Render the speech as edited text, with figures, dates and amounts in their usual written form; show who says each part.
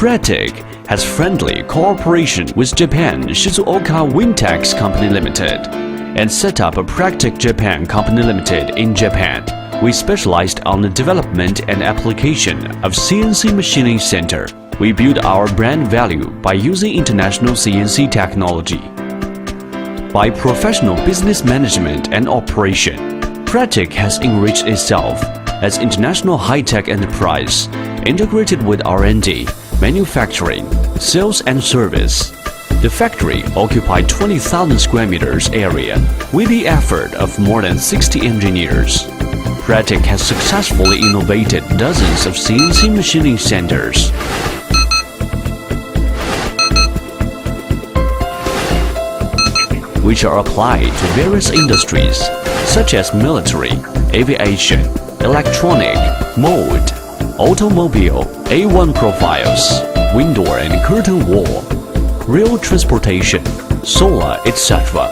Speaker 1: Pratic has friendly cooperation with Japan Shizuoka Witech.S Company Limited and set up a Pratic Japan Company Limited in Japan. We specialized on the development and application of CNC machining center. We build our brand value by using international CNC technology. By professional business management and operation, Pratic has enriched itself as international high-tech enterprise, integrated with R&D, manufacturing, sales and service. The factory occupied 20,000 square meters area with the effort of more than 60 engineers. Pratic has successfully innovated dozens of CNC machining centers. Which are applied to various industries such as military, aviation, electronic, mold, automobile, A1 profiles, window and curtain wall, rail transportation, solar, etc.